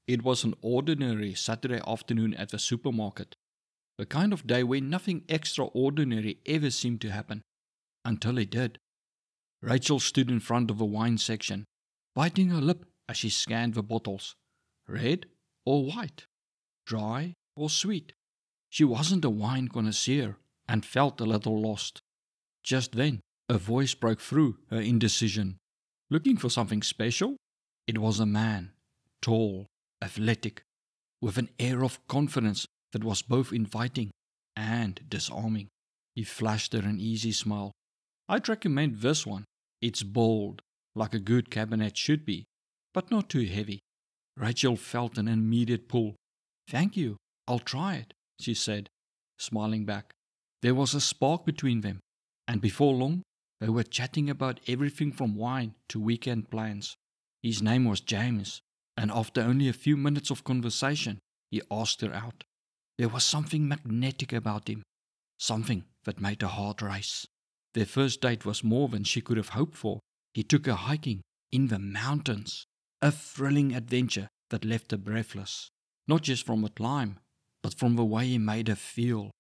It was an ordinary Saturday afternoon at the supermarket, the kind of day where nothing extraordinary ever seemed to happen, until it did. Rachel stood in front of the wine section, biting her lip as she scanned the bottles. Red or white? Dry or sweet? She wasn't a wine connoisseur and felt a little lost. Just then, a voice broke through her indecision. Looking for something special? It was a man, tall, athletic, with an air of confidence that was both inviting and disarming. He flashed her an easy smile. I'd recommend this one. It's bold, like a good cabernet should be, but not too heavy. Rachel felt an immediate pull. Thank you, I'll try it, she said, smiling back. There was a spark between them, and before long, they were chatting about everything from wine to weekend plans. His name was James, and after only a few minutes of conversation, he asked her out. There was something magnetic about him, something that made her heart race. Their first date was more than she could have hoped for. He took her hiking in the mountains, a thrilling adventure that left her breathless, not just from the climb, but from the way he made her feel.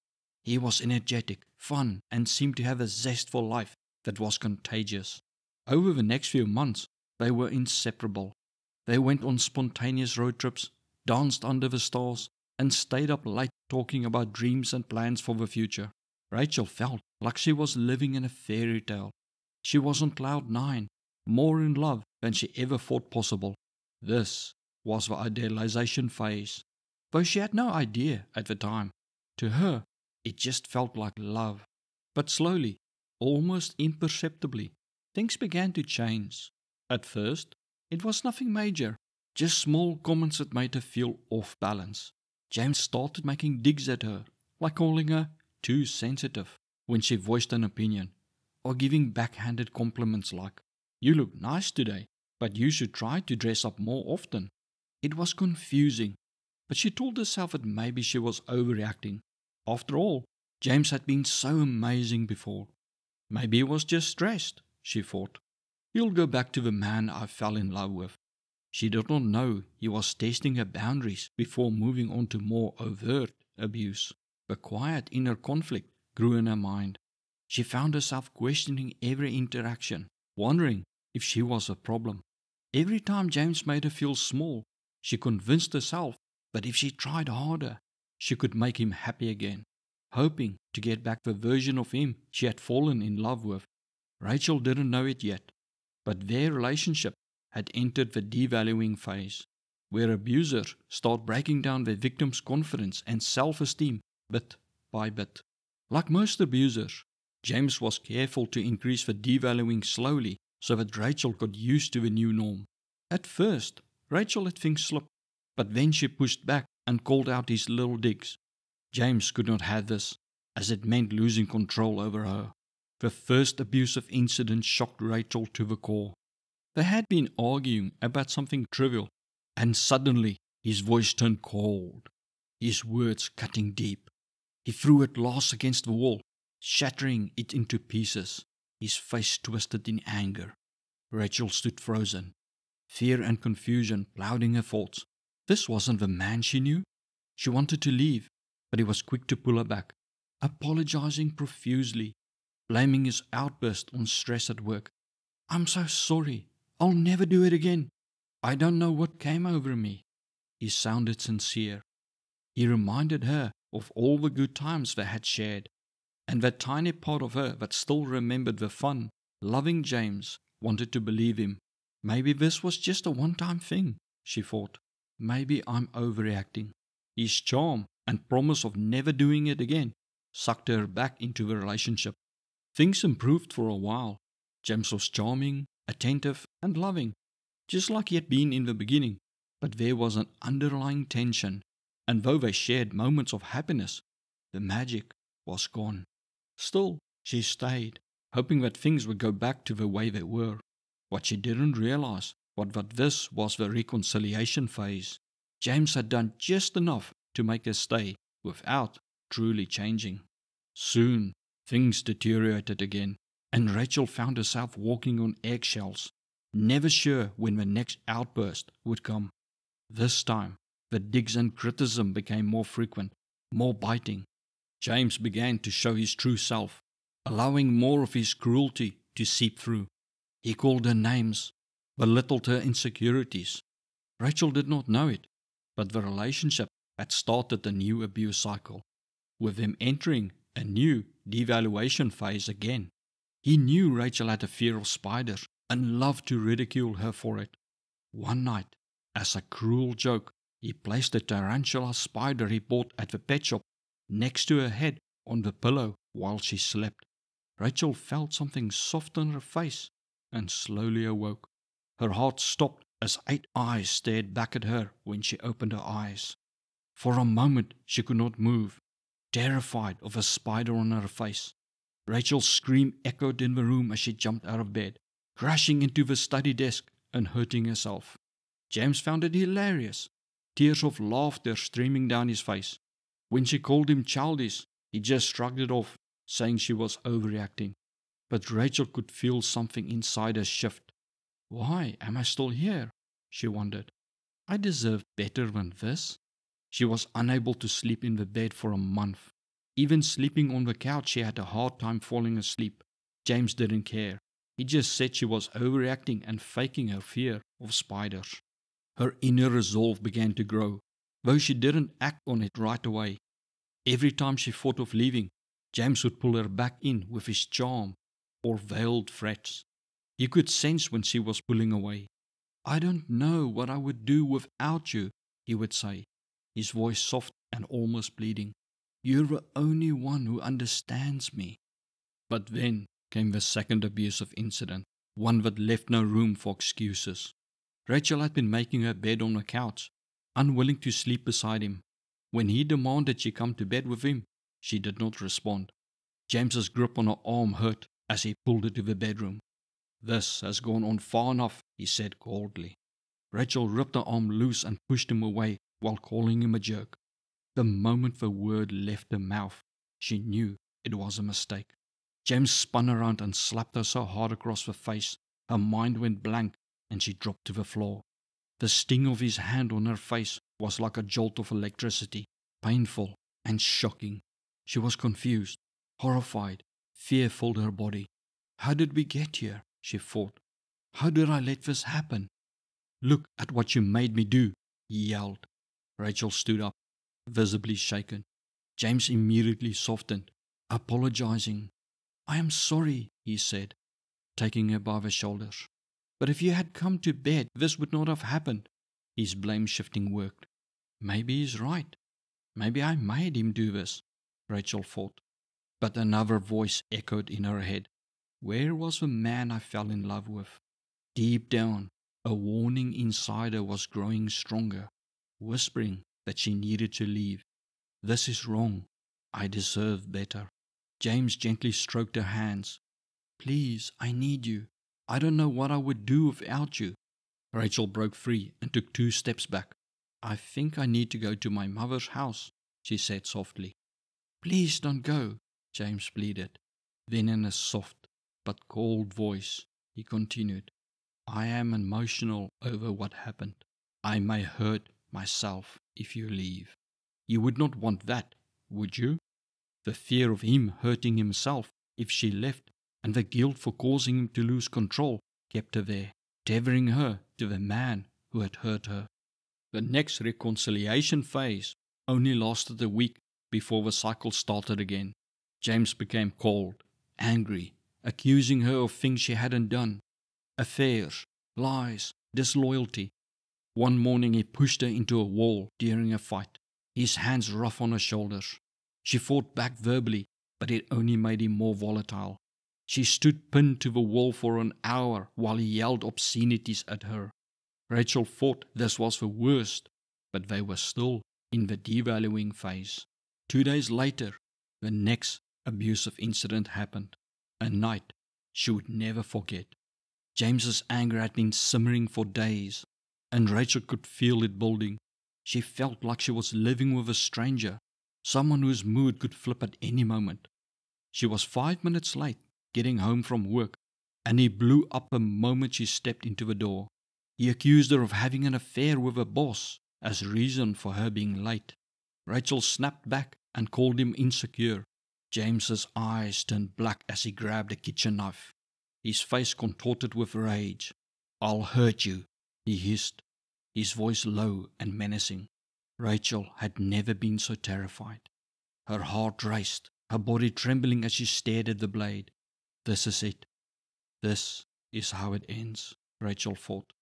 He was energetic, fun, and seemed to have a zest for life that was contagious. Over the next few months, they were inseparable. They went on spontaneous road trips, danced under the stars, and stayed up late talking about dreams and plans for the future. Rachel felt like she was living in a fairy tale. She was on cloud 9, more in love than she ever thought possible. This was the idealization phase, though she had no idea at the time. To her, it just felt like love. But slowly, almost imperceptibly, things began to change. At first, it was nothing major, just small comments that made her feel off balance. James started making digs at her, like calling her too sensitive when she voiced an opinion, or giving backhanded compliments like, you look nice today, but you should try to dress up more often. It was confusing, but she told herself that maybe she was overreacting. After all, James had been so amazing before. Maybe he was just stressed, she thought. He'll go back to the man I fell in love with. She did not know he was testing her boundaries before moving on to more overt abuse. The quiet inner conflict grew in her mind. She found herself questioning every interaction, wondering if she was a problem. Every time James made her feel small, she convinced herself that if she tried harder, she could make him happy again, hoping to get back the version of him she had fallen in love with. Rachel didn't know it yet, but their relationship had entered the devaluing phase, where abusers start breaking down their victim's confidence and self-esteem bit by bit. Like most abusers, James was careful to increase the devaluing slowly so that Rachel got used to the new norm. At first, Rachel let things slip, but then she pushed back and called out his little digs. James could not have this, as it meant losing control over her. The first abusive incident shocked Rachel to the core. They had been arguing about something trivial, and suddenly his voice turned cold, his words cutting deep. He threw a glass against the wall, shattering it into pieces, his face twisted in anger. Rachel stood frozen, fear and confusion clouding her thoughts. This wasn't the man she knew. She wanted to leave, but he was quick to pull her back, apologizing profusely, blaming his outburst on stress at work. I'm so sorry. I'll never do it again. I don't know what came over me. He sounded sincere. He reminded her of all the good times they had shared, and that tiny part of her that still remembered the fun, loving James wanted to believe him. Maybe this was just a one-time thing, she thought. Maybe I'm overreacting. His charm and promise of never doing it again sucked her back into the relationship. Things improved for a while. James was charming, attentive, and loving, just like he had been in the beginning, but there was an underlying tension, and though they shared moments of happiness, the magic was gone. Still, she stayed, hoping that things would go back to the way they were. What she didn't realize was that this was the reconciliation phase. James had done just enough to make her stay without truly changing. Soon, things deteriorated again, and Rachel found herself walking on eggshells, never sure when the next outburst would come. This time, the digs and criticism became more frequent, more biting. James began to show his true self, allowing more of his cruelty to seep through. He called her names, belittled her insecurities. Rachel did not know it, but the relationship had started a new abuse cycle, with him entering a new devaluation phase again. He knew Rachel had a fear of spiders and loved to ridicule her for it. One night, as a cruel joke, he placed a tarantula spider he bought at the pet shop next to her head on the pillow while she slept. Rachel felt something soft on her face and slowly awoke. Her heart stopped as 8 eyes stared back at her when she opened her eyes. For a moment she could not move, terrified of a spider on her face. Rachel's scream echoed in the room as she jumped out of bed, crashing into the study desk and hurting herself. James found it hilarious, tears of laughter streaming down his face. When she called him childish, he just shrugged it off, saying she was overreacting. But Rachel could feel something inside her shift. Why am I still here? She wondered. I deserve better than this. She was unable to sleep in the bed for a month. Even sleeping on the couch, she had a hard time falling asleep. James didn't care. He just said she was overreacting and faking her fear of spiders. Her inner resolve began to grow, though she didn't act on it right away. Every time she thought of leaving, James would pull her back in with his charm or veiled threats. He could sense when she was pulling away. I don't know what I would do without you, he would say, his voice soft and almost pleading. You're the only one who understands me. But then came the second abusive incident, one that left no room for excuses. Rachel had been making her bed on the couch, unwilling to sleep beside him. When he demanded she come to bed with him, she did not respond. James's grip on her arm hurt as he pulled her to the bedroom. This has gone on far enough, he said coldly. Rachel ripped her arm loose and pushed him away while calling him a jerk. The moment the word left her mouth, she knew it was a mistake. James spun around and slapped her so hard across the face, her mind went blank and she dropped to the floor. The sting of his hand on her face was like a jolt of electricity, painful and shocking. She was confused, horrified, fear filled her body. How did we get here? She thought. How did I let this happen? Look at what you made me do, he yelled. Rachel stood up, visibly shaken. James immediately softened, apologizing. I am sorry, he said, taking her by the shoulders. But if you had come to bed, this would not have happened. His blame-shifting worked. Maybe he's right. Maybe I made him do this, Rachel thought. But another voice echoed in her head. Where was the man I fell in love with? Deep down, a warning inside her was growing stronger, whispering that she needed to leave. This is wrong. I deserve better. James gently stroked her hands. Please, I need you. I don't know what I would do without you. Rachel broke free and took 2 steps back. I think I need to go to my mother's house, she said softly. Please don't go, James pleaded. Then in a soft but cold voice, he continued. I am emotional over what happened. I may hurt myself if you leave. You would not want that, would you? The fear of him hurting himself if she left and the guilt for causing him to lose control kept her there, tethering her to the man who had hurt her. The next reconciliation phase only lasted a week before the cycle started again. James became cold, angry, accusing her of things she hadn't done. Affairs, lies, disloyalty. One morning he pushed her into a wall during a fight, his hands rough on her shoulders. She fought back verbally, but it only made him more volatile. She stood pinned to the wall for an hour while he yelled obscenities at her. Rachel thought this was the worst, but they were still in the devaluing phase. 2 days later, the next abusive incident happened, a night she would never forget. James's anger had been simmering for days, and Rachel could feel it building. She felt like she was living with a stranger, someone whose mood could flip at any moment. She was 5 minutes late getting home from work, and he blew up the moment she stepped into the door. He accused her of having an affair with her boss as reason for her being late. Rachel snapped back and called him insecure. James's eyes turned black as he grabbed a kitchen knife. His face contorted with rage. "I'll hurt you," he hissed, his voice low and menacing. Rachel had never been so terrified. Her heart raced, her body trembling as she stared at the blade. "This is it. This is how it ends," Rachel thought.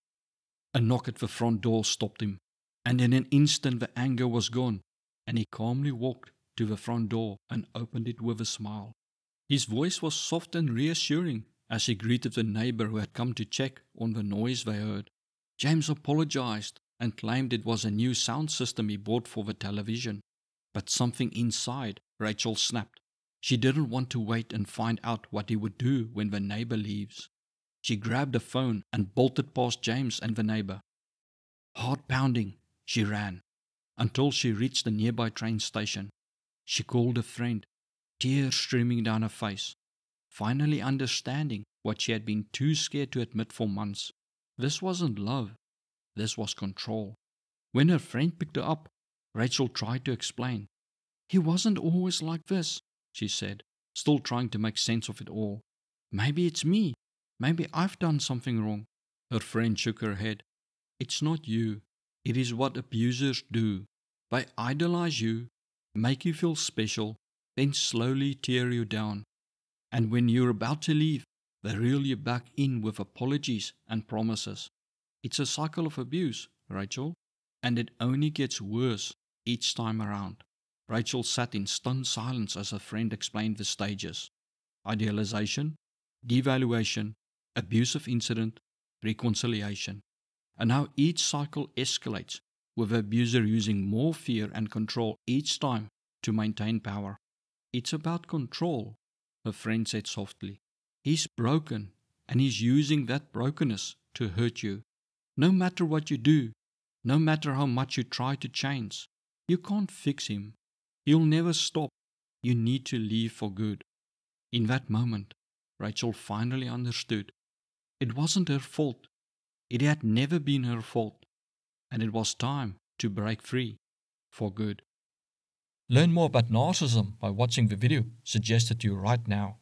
A knock at the front door stopped him, and in an instant the anger was gone, and he calmly walked to the front door and opened it with a smile. His voice was soft and reassuring as he greeted the neighbor who had come to check on the noise they heard. James apologized and claimed it was a new sound system he bought for the television. But something inside Rachel snapped. She didn't want to wait and find out what he would do when the neighbor leaves. She grabbed a phone and bolted past James and the neighbor. Heart pounding, she ran until she reached the nearby train station. She called a friend, tears streaming down her face, finally understanding what she had been too scared to admit for months. This wasn't love. This was control. When her friend picked her up, Rachel tried to explain. "He wasn't always like this," she said, still trying to make sense of it all. "Maybe it's me. Maybe I've done something wrong." Her friend shook her head. "It's not you. It is what abusers do. They idolize you, make you feel special, then slowly tear you down. And when you're about to leave, they reel you back in with apologies and promises. It's a cycle of abuse, Rachel, and it only gets worse each time around." Rachel sat in stunned silence as her friend explained the stages. Idealization, devaluation, abusive incident, reconciliation, and how each cycle escalates, with the abuser using more fear and control each time to maintain power. "It's about control," her friend said softly. "He's broken, and he's using that brokenness to hurt you. No matter what you do, no matter how much you try to change, you can't fix him. He'll never stop. You need to leave for good." In that moment, Rachel finally understood. It wasn't her fault. It had never been her fault. And it was time to break free for good. Learn more about narcissism by watching the video suggested to you right now.